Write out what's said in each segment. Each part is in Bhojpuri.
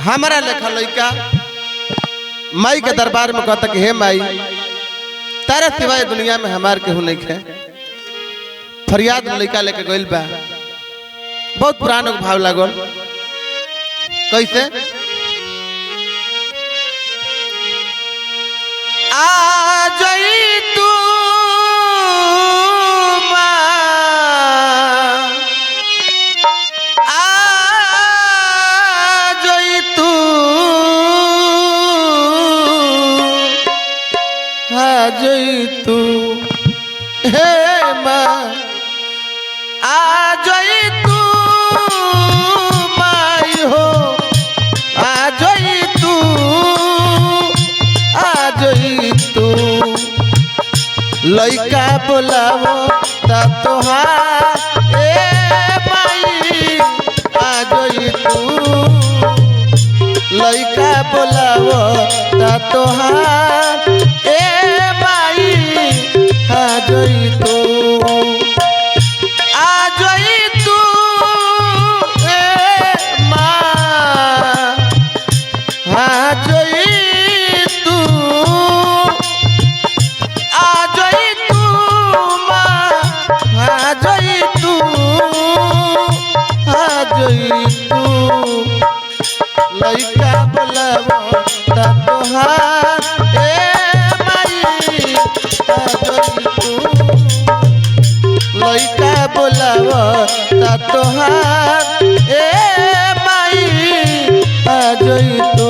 हमारा लेखा लड़का माई के दरबार में कहता कि हे माई तारा सिवाय दुनिया में हमार केहू नहीं है। फरियाद लड़का लेके गइल बा, बहुत पुराना भाव लागल। कैसे आ जई तू तू हे माँ आ जाई तू माई हो आ जाई तू लइका बोलावो ता तोहार ए माई आ जाई तू लइका बोलावो ता तोहार ए माई आ जाई तू ए माँ आ जाई तू माँ आ जाई तू लइका बोलावो ता तोहार ए माई आ जाई तू लइका बोलावो ता तोहार ए माई आ जाई तू।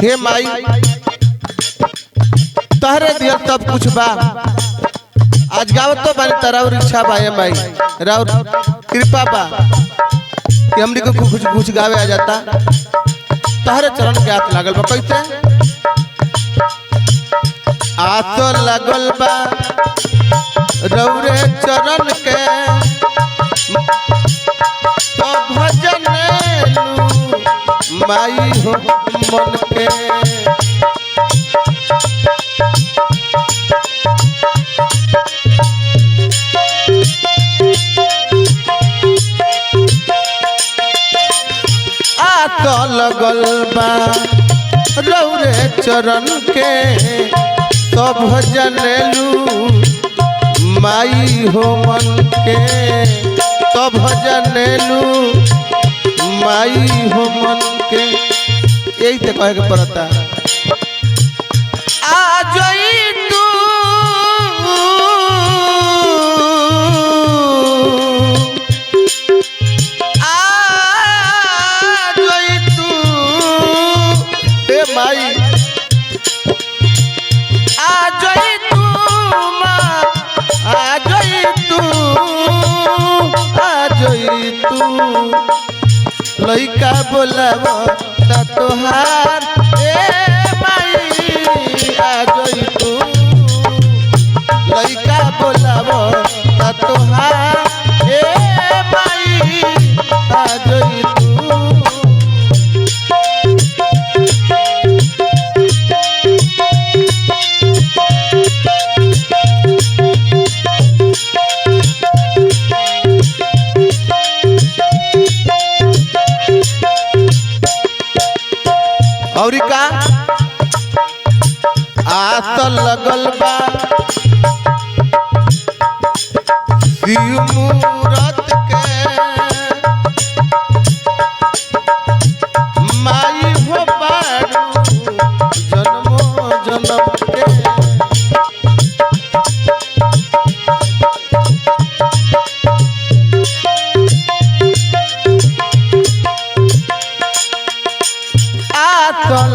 हे माई तहरे दिया सब कुछ बा, आज गावत तो बानी तराउर इच्छा बा। हे माई राउर कृपा बा कि हमनी को कुछ कुछ गावे आ जाता। तहरे चरण के हाथ लागल बा। कैसे आस लागल बा रौरे चरण के तो भजन माई हो मन के आस लगल बा रौरे चरण के तो भजन लू माई हो मन के तो भजन लू माई हो मन के। यही तो कहे के पड़ता आ जाई तू हे माई आ जाई तू माँ आ जाई तू लइका बोलावो ता तोहार ए माई आ जाई तू लइका बोलावो ता तोहार ए माई आ जाई तू। और का आस लगल बा शिव मूरत के माई हो बारू जन्मो जन्म के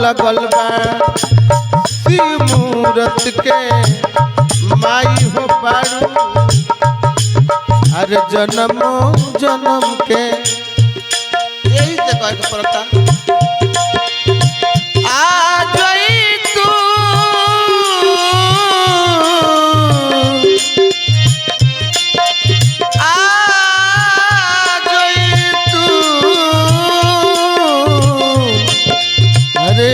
लगल बा शिव मूरत के माई हो बारू अरे जन्म जन्म के यही से कहे के पड़ता आ गई तू आ गई तू अरे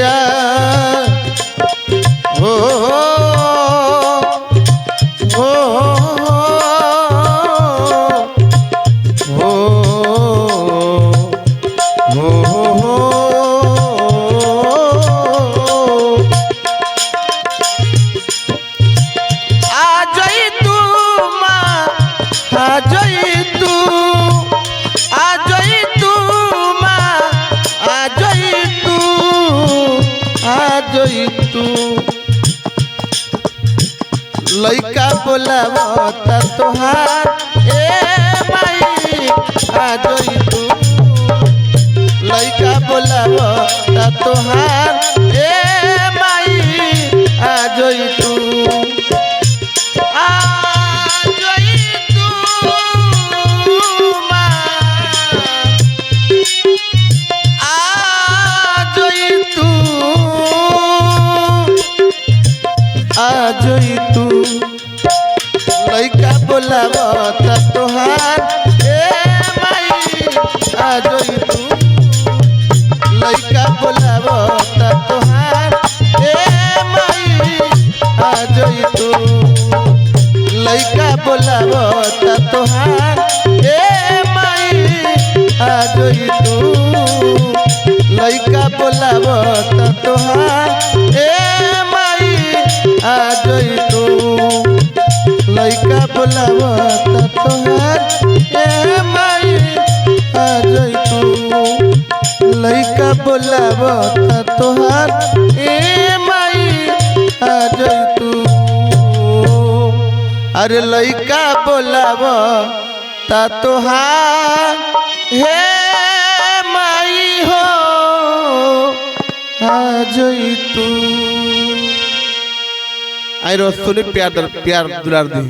हो लइका बोलावता तोहार ए माई आ जई तू लइका बोलावता तोहार ए माई आ जई तू आ जई तू माँ आ जई तू आ जई तू लइका बोलावता तोहार ए माई आ जई तू लइका बोलावता तोहार ए माई आ जई तू लइका बोलावता तोहार ए माई आ जई तू लइका बोलावता तोहार ए माई आ जई तू लइका बोलावता तोहार ए माई आ जई तू लइका बोलावता तोहार ए माई आ जई तू अरे लइका बोलावता तोहार हे माई हो आ जई तू आई रो सुनी प्यार दुलार दी।